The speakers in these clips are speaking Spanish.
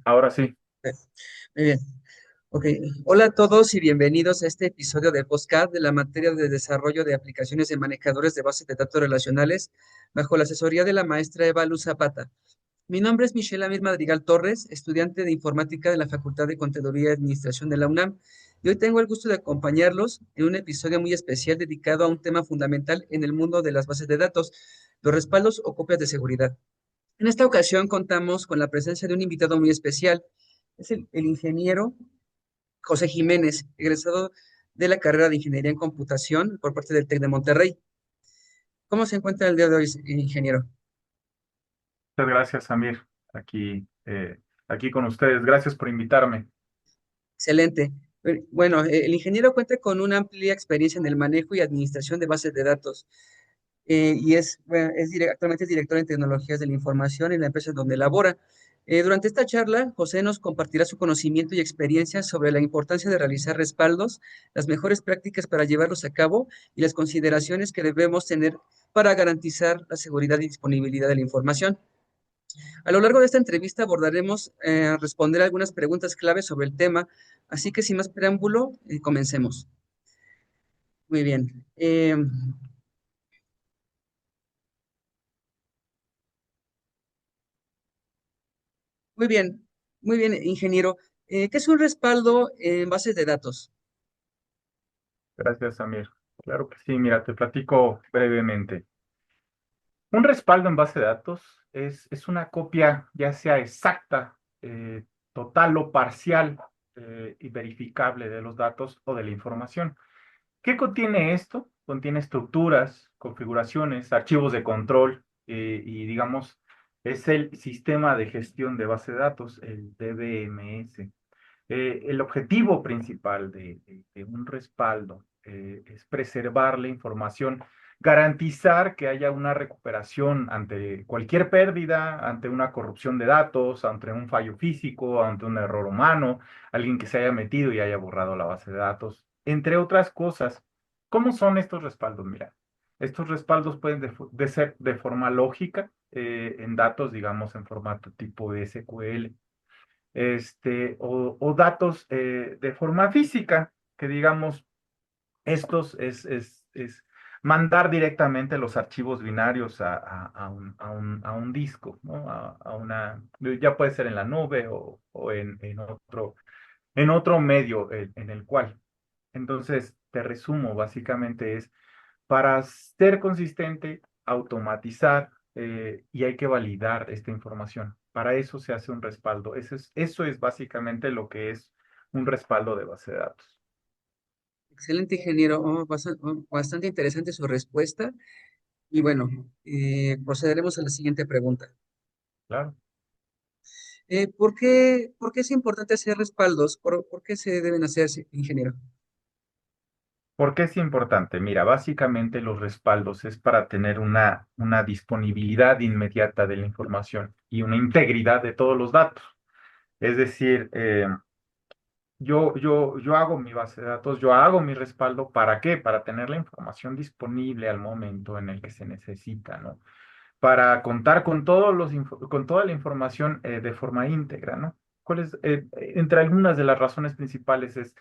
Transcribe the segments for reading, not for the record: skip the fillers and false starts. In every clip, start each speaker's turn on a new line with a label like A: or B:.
A: Ahora sí.
B: Muy bien. Ok. Hola a todos y bienvenidos a este episodio de podcast de la materia de desarrollo de aplicaciones de manejadores de bases de datos relacionales bajo la asesoría de la maestra Eva Luz Zapata. Mi nombre es Michelle Amir Madrigal Torres, estudiante de informática de la Facultad de Contaduría y Administración de la UNAM, y hoy tengo el gusto de acompañarlos en un episodio muy especial dedicado a un tema fundamental en el mundo de las bases de datos, los respaldos o copias de seguridad. En esta ocasión contamos con la presencia de un invitado muy especial. Es el ingeniero José Jiménez, egresado de la carrera de Ingeniería en Computación por parte del TEC de Monterrey. ¿Cómo se encuentra el día de hoy, ingeniero?
A: Muchas gracias, Samir. Aquí con ustedes. Gracias por invitarme.
B: Excelente. Bueno, el ingeniero cuenta con una amplia experiencia en el manejo y administración de bases de datos y actualmente es director en tecnologías de la información en la empresa donde labora. Durante esta charla, José nos compartirá su conocimiento y experiencia sobre la importancia de realizar respaldos, las mejores prácticas para llevarlos a cabo y las consideraciones que debemos tener para garantizar la seguridad y disponibilidad de la información. A lo largo de esta entrevista abordaremos responder algunas preguntas clave sobre el tema, así que sin más preámbulo, comencemos. Muy bien. Muy bien, muy bien, ingeniero. ¿Qué es un respaldo en bases de datos?
A: Gracias, Samir. Claro que sí. Mira, te platico brevemente. Un respaldo en base de datos es una copia, ya sea exacta, total o parcial, y verificable de los datos o de la información. ¿Qué contiene esto? Contiene estructuras, configuraciones, archivos de control y, digamos, es el sistema de gestión de base de datos, el DBMS. El objetivo principal de un respaldo es preservar la información, garantizar que haya una recuperación ante cualquier pérdida, ante una corrupción de datos, ante un fallo físico, ante un error humano, alguien que se haya metido y haya borrado la base de datos, entre otras cosas. ¿Cómo son estos respaldos? Mira, estos respaldos pueden de ser de forma lógica, en datos, digamos, en formato tipo SQL, o datos de forma física, que digamos, estos es mandar directamente los archivos binarios a un disco, ¿no? Ya puede ser en la nube o en otro medio en el cual. Entonces, te resumo, básicamente es para ser consistente, automatizar, y hay que validar esta información. Para eso se hace un respaldo. Eso es básicamente lo que es un respaldo de base de datos.
B: Excelente, ingeniero. Bastante interesante su respuesta. Y bueno, procederemos a la siguiente pregunta.
A: Claro.
B: ¿Por qué es importante hacer respaldos? ¿Por qué se deben hacer, ingeniero?
A: ¿Por qué es importante? Mira, básicamente los respaldos es para tener una disponibilidad inmediata de la información y una integridad de todos los datos. Es decir, yo hago mi base de datos, yo hago mi respaldo, ¿para qué? Para tener la información disponible al momento en el que se necesita, ¿no? Para contar con con toda la información de forma íntegra, ¿no? Entre algunas de las razones principales es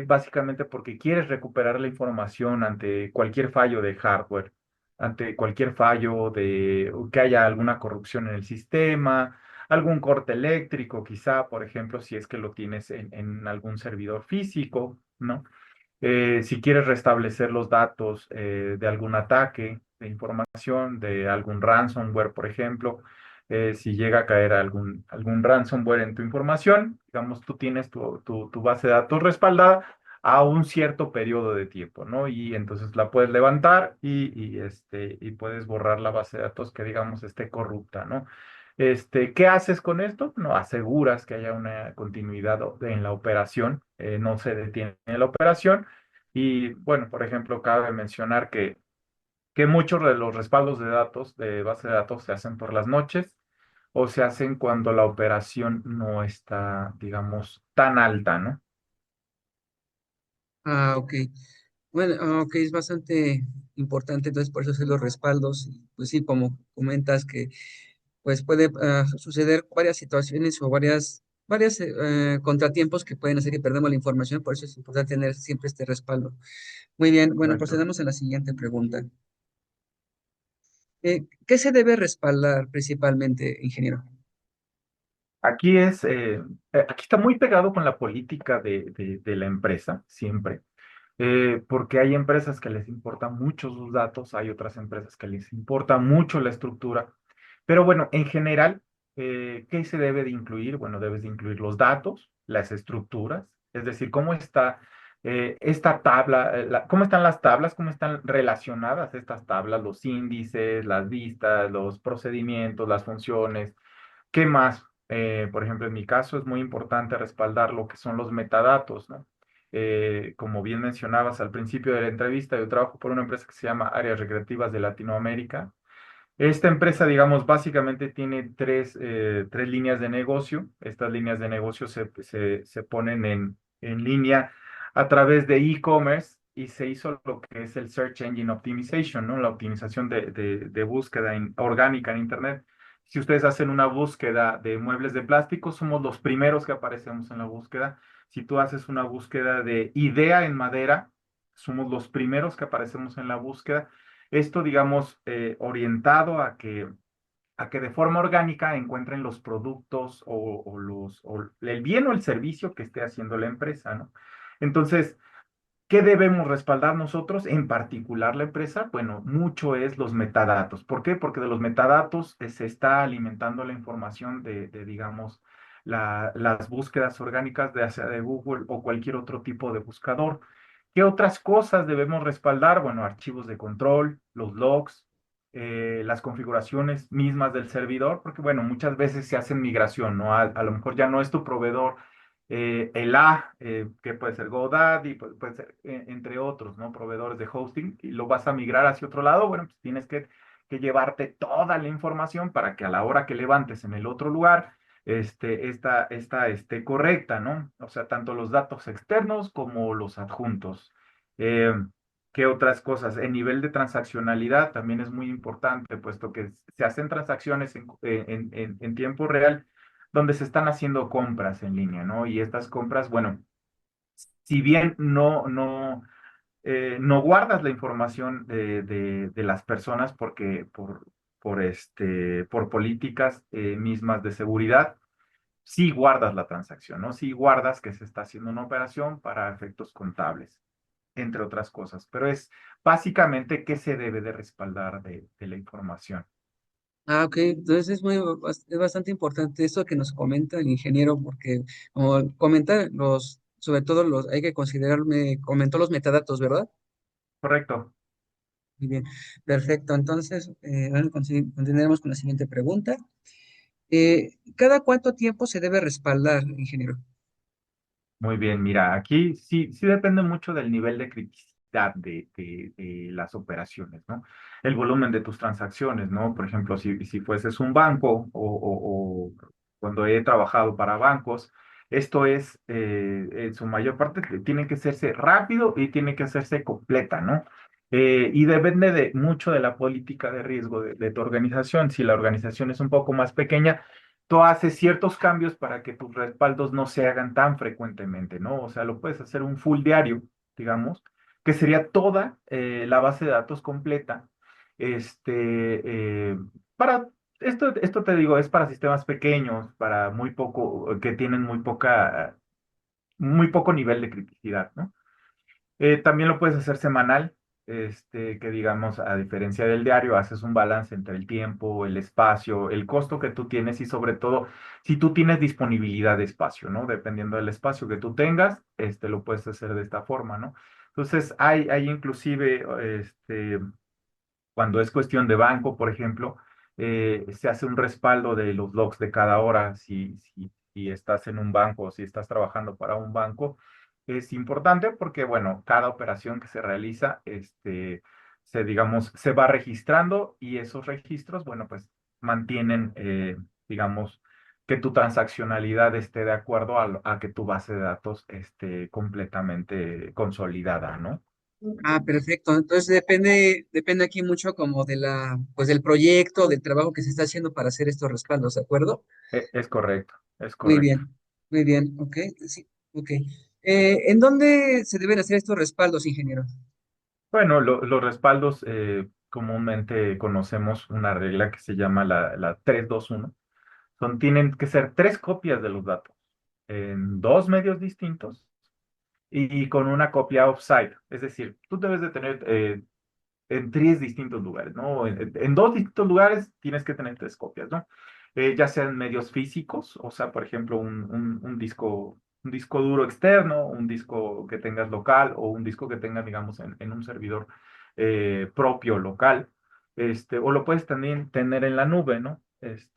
A: básicamente porque quieres recuperar la información ante cualquier fallo de hardware, ante cualquier fallo de que haya alguna corrupción en el sistema, algún corte eléctrico, quizá, por ejemplo, si es que lo tienes en algún servidor físico, ¿no? Si quieres restablecer los datos de algún ataque de información, de algún ransomware, por ejemplo, si llega a caer algún ransomware en tu información, digamos, tú tienes tu base de datos respaldada a un cierto periodo de tiempo, ¿no? Y entonces la puedes levantar y puedes borrar la base de datos que, digamos, esté corrupta, ¿no? ¿Qué haces con esto? No, aseguras que haya una continuidad en la operación, no se detiene la operación. Y bueno, por ejemplo, cabe mencionar que muchos de los respaldos de datos, de base de datos, se hacen por las noches o se hacen cuando la operación no está, digamos, tan alta, ¿no?
B: Ok. Bueno, ok, es bastante importante, entonces por eso hacer los respaldos. Pues sí, como comentas que pues puede suceder varias situaciones o varias contratiempos que pueden hacer que perdamos la información, por eso es importante tener siempre este respaldo. Muy bien, bueno,
A: Correcto.
B: procedamos a la siguiente pregunta. ¿Qué se debe respaldar principalmente, ingeniero?
A: Aquí está muy pegado con la política de la empresa, siempre. Porque hay empresas que les importan mucho sus datos, hay otras empresas que les importa mucho la estructura, pero bueno, en general, ¿qué se debe de incluir? Bueno, debes de incluir los datos, las estructuras, es decir, cómo está esta tabla, cómo están las tablas, cómo están relacionadas estas tablas, los índices, las vistas, los procedimientos, las funciones. ¿Qué más? Por ejemplo, en mi caso es muy importante respaldar lo que son los metadatos, ¿no? Como bien mencionabas al principio de la entrevista, yo trabajo por una empresa que se llama Áreas Recreativas de Latinoamérica. Esta empresa, digamos, básicamente tiene tres líneas de negocio. Estas líneas de negocio se ponen en línea a través de e-commerce y se hizo lo que es el Search Engine Optimization, ¿no? La optimización de búsqueda orgánica en Internet. Si ustedes hacen una búsqueda de muebles de plástico, somos los primeros que aparecemos en la búsqueda. Si tú haces una búsqueda de idea en madera, somos los primeros que aparecemos en la búsqueda. Esto, digamos, orientado a que de forma orgánica encuentren los productos o el bien o el servicio que esté haciendo la empresa, ¿no? Entonces, ¿qué debemos respaldar nosotros, en particular la empresa? Bueno, mucho es los metadatos. ¿Por qué? Porque de los metadatos se está alimentando la información digamos, las búsquedas orgánicas, ya sea de Google o cualquier otro tipo de buscador. ¿Qué otras cosas debemos respaldar? Bueno, archivos de control, los logs, las configuraciones mismas del servidor, porque bueno, muchas veces se hacen migración, ¿no? A lo mejor ya no es tu proveedor que puede ser GoDaddy, puede ser, entre otros, ¿no? Proveedores de hosting, y lo vas a migrar hacia otro lado, bueno, pues tienes que llevarte toda la información para que a la hora que levantes en el otro lugar, esta esté correcta, ¿no? O sea, tanto los datos externos como los adjuntos. Eh, ¿Qué otras cosas? El nivel de transaccionalidad también es muy importante, puesto que se hacen transacciones en tiempo real donde se están haciendo compras en línea, ¿no? Y estas compras, bueno, si bien no guardas la información de las personas por políticas mismas de seguridad, sí guardas la transacción, ¿no? Sí guardas que se está haciendo una operación para efectos contables, entre otras cosas. Pero es básicamente qué se debe de respaldar de la información.
B: Ah, ok, entonces es bastante importante esto que nos comenta el ingeniero, porque como comenta, sobre todo hay que considerar, me comentó los metadatos, ¿verdad?
A: Correcto.
B: Muy bien, perfecto. Entonces, ahora continuaremos con la siguiente pregunta. ¿Cada cuánto tiempo se debe respaldar, ingeniero?
A: Muy bien, mira, aquí sí depende mucho del nivel de criticidad de las operaciones, ¿no? El volumen de tus transacciones, ¿no? Por ejemplo, si fueses un banco o cuando he trabajado para bancos, esto es, en su mayor parte, tiene que hacerse rápido y tiene que hacerse completa, ¿no? Y depende mucho de la política de riesgo de tu organización. Si la organización es un poco más pequeña, tú haces ciertos cambios para que tus respaldos no se hagan tan frecuentemente, ¿no? O sea, lo puedes hacer un full diario, digamos, que sería toda la base de datos completa. Este, para esto te digo, es para sistemas pequeños, para muy poco, que tienen muy poco nivel de criticidad, ¿no? También lo puedes hacer semanal, que digamos, a diferencia del diario, haces un balance entre el tiempo, el espacio, el costo que tú tienes y sobre todo si tú tienes disponibilidad de espacio, ¿no? Dependiendo del espacio que tú tengas, lo puedes hacer de esta forma, ¿no? Entonces, hay inclusive, cuando es cuestión de banco, por ejemplo, se hace un respaldo de los logs de cada hora. Si estás en un banco o si estás trabajando para un banco, es importante porque, bueno, cada operación que se realiza, digamos, se va registrando y esos registros, bueno, pues mantienen, digamos, que tu transaccionalidad esté de acuerdo a que tu base de datos esté completamente consolidada, ¿no?
B: Ah, perfecto. Entonces depende aquí mucho como de pues del proyecto, del trabajo que se está haciendo para hacer estos respaldos, ¿de acuerdo?
A: Es correcto, es
B: Muy
A: correcto.
B: bien, muy bien, ok, sí, ok. ¿En dónde se deben hacer estos respaldos, ingeniero?
A: Bueno, los respaldos comúnmente conocemos una regla que se llama la 3-2-1. Tienen que ser tres copias de los datos en dos medios distintos y con una copia offsite. Es decir, tú debes de tener en tres distintos lugares, ¿no? En dos distintos lugares tienes que tener tres copias, ¿no? Ya sean medios físicos, o sea, por ejemplo, un disco duro externo, un disco que tengas local o un disco que tengas, digamos, en un servidor propio local. O lo puedes también tener en la nube, ¿no?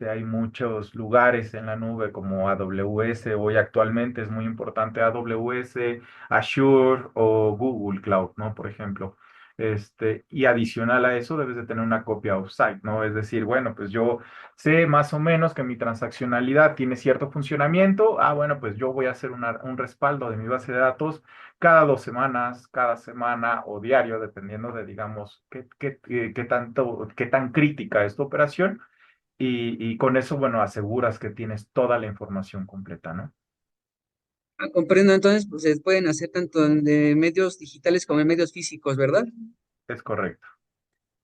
A: Hay muchos lugares en la nube como AWS, hoy actualmente es muy importante AWS, Azure o Google Cloud, ¿no? Por ejemplo. Y adicional a eso, debes de tener una copia offsite, ¿no? Es decir, bueno, pues yo sé más o menos que mi transaccionalidad tiene cierto funcionamiento. Ah, bueno, pues yo voy a hacer un respaldo de mi base de datos cada 2 semanas, cada semana o diario, dependiendo de, digamos, qué tan crítica es tu operación. Y con eso, bueno, aseguras que tienes toda la información completa, ¿no?
B: Ah, comprendo, entonces pues, se pueden hacer tanto de medios digitales como en medios físicos, ¿verdad?
A: Es correcto.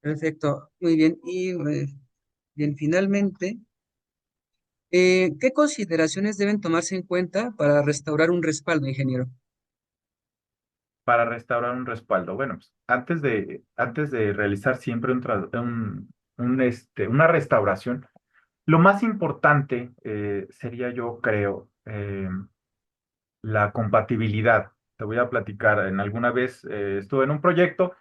B: Perfecto, muy bien. Y bien, finalmente, ¿qué consideraciones deben tomarse en cuenta para restaurar un respaldo, ingeniero?
A: Para restaurar un respaldo. Bueno, pues antes de realizar siempre una restauración, lo más importante sería, yo creo, la compatibilidad. Te voy a platicar. En alguna vez estuve en un proyecto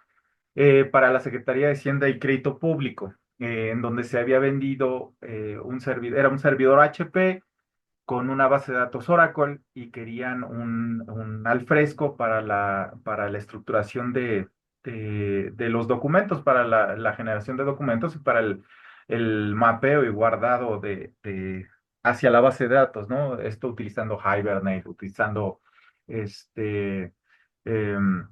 A: para la Secretaría de Hacienda y Crédito Público, en donde se había vendido un servidor, era un servidor HP con una base de datos Oracle y querían un alfresco para la estructuración de los documentos, para la generación de documentos y para el mapeo y guardado hacia la base de datos, ¿no? Esto utilizando Hibernate, utilizando este, em,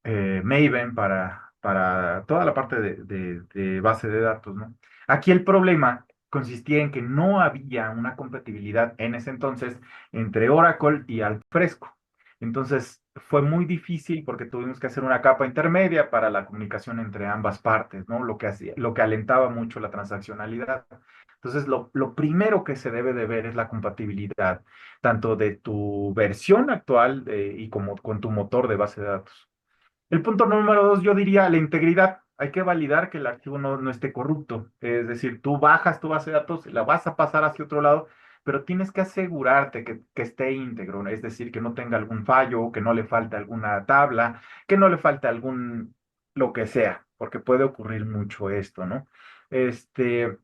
A: Maven para toda la parte de base de datos, ¿no? Aquí el problema consistía en que no había una compatibilidad en ese entonces entre Oracle y Alfresco. Entonces fue muy difícil porque tuvimos que hacer una capa intermedia para la comunicación entre ambas partes, ¿no? Lo que alentaba mucho la transaccionalidad. Entonces, lo primero que se debe de ver es la compatibilidad, tanto de tu versión actual y como con tu motor de base de datos. El punto número dos, yo diría la integridad. Hay que validar que el archivo no esté corrupto. Es decir, tú bajas tu base de datos, la vas a pasar hacia otro lado, pero tienes que asegurarte que esté íntegro, ¿no? Es decir, que no tenga algún fallo, que no le falte alguna tabla, que no le falte lo que sea, porque puede ocurrir mucho esto, ¿no? Este,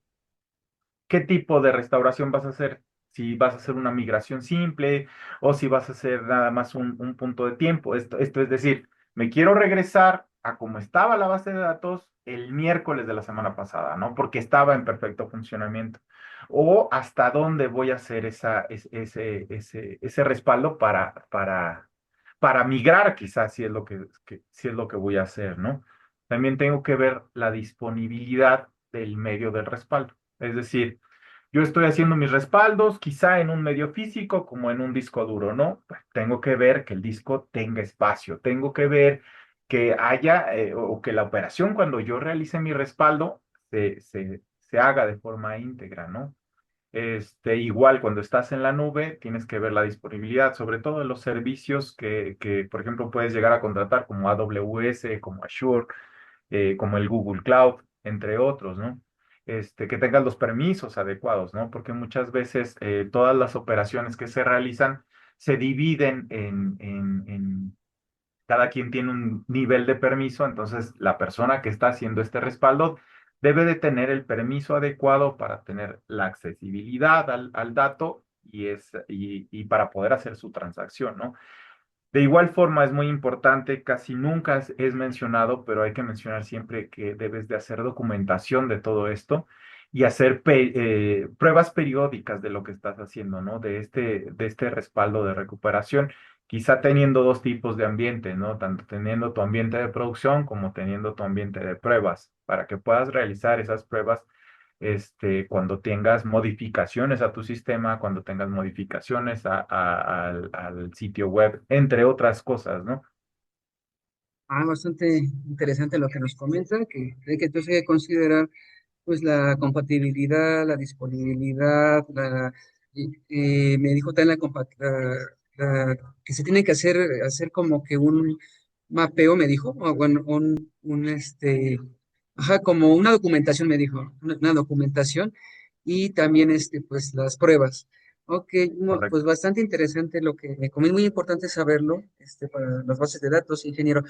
A: ¿Qué tipo de restauración vas a hacer? Si vas a hacer una migración simple o si vas a hacer nada más un punto de tiempo. Esto es decir, me quiero regresar a como estaba la base de datos el miércoles de la semana pasada, ¿no? Porque estaba en perfecto funcionamiento. O hasta dónde voy a hacer ese respaldo para migrar, quizás, si es lo que voy a hacer, ¿no? También tengo que ver la disponibilidad del medio del respaldo. Es decir, yo estoy haciendo mis respaldos, quizá en un medio físico como en un disco duro, ¿no? Pues tengo que ver que el disco tenga espacio, tengo que ver que haya o que la operación cuando yo realice mi respaldo se haga de forma íntegra, ¿no? Igual cuando estás en la nube, tienes que ver la disponibilidad, sobre todo en los servicios por ejemplo, puedes llegar a contratar como AWS, como Azure, como el Google Cloud, entre otros, ¿no? Que tengas los permisos adecuados, ¿no? Porque muchas veces todas las operaciones que se realizan se dividen cada quien tiene un nivel de permiso, entonces la persona que está haciendo este respaldo debe de tener el permiso adecuado para tener la accesibilidad al dato y para poder hacer su transacción, ¿no? De igual forma, es muy importante, casi nunca es mencionado, pero hay que mencionar siempre que debes de hacer documentación de todo esto y hacer pruebas periódicas de lo que estás haciendo, ¿no? De este respaldo de recuperación quizá teniendo dos tipos de ambientes, ¿no? Tanto teniendo tu ambiente de producción como teniendo tu ambiente de pruebas, para que puedas realizar esas pruebas cuando tengas modificaciones a tu sistema, cuando tengas modificaciones al sitio web, entre otras cosas, ¿no?
B: Bastante interesante lo que nos comenta, que hay que entonces hay que considerar pues la compatibilidad, la disponibilidad, me dijo también que se tiene que hacer como que un mapeo, me dijo, o bueno, ajá, como una documentación, me dijo, una documentación y también pues las pruebas. Ok, pues
A: Correcto.
B: bastante interesante lo que me comí, muy importante saberlo, para las bases de datos, ingeniero.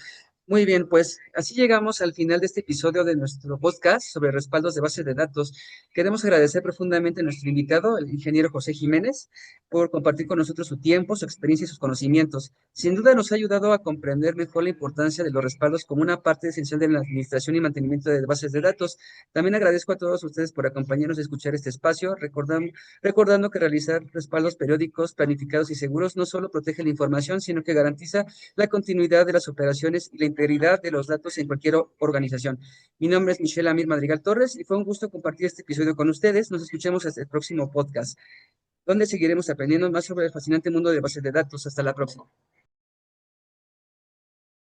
B: Muy bien, pues así llegamos al final de este episodio de nuestro podcast sobre respaldos de bases de datos. Queremos agradecer profundamente a nuestro invitado, el ingeniero José Jiménez, por compartir con nosotros su tiempo, su experiencia y sus conocimientos. Sin duda nos ha ayudado a comprender mejor la importancia de los respaldos como una parte esencial de la administración y mantenimiento de bases de datos. También agradezco a todos ustedes por acompañarnos a escuchar este espacio, recordando que realizar respaldos periódicos, planificados y seguros no solo protege la información, sino que garantiza la continuidad de las operaciones y la integridad de los datos en cualquier organización. Mi nombre es Michelle Amir Madrigal Torres y fue un gusto compartir este episodio con ustedes. Nos escuchemos hasta el próximo podcast, donde seguiremos aprendiendo más sobre el fascinante mundo de bases de datos. Hasta la próxima.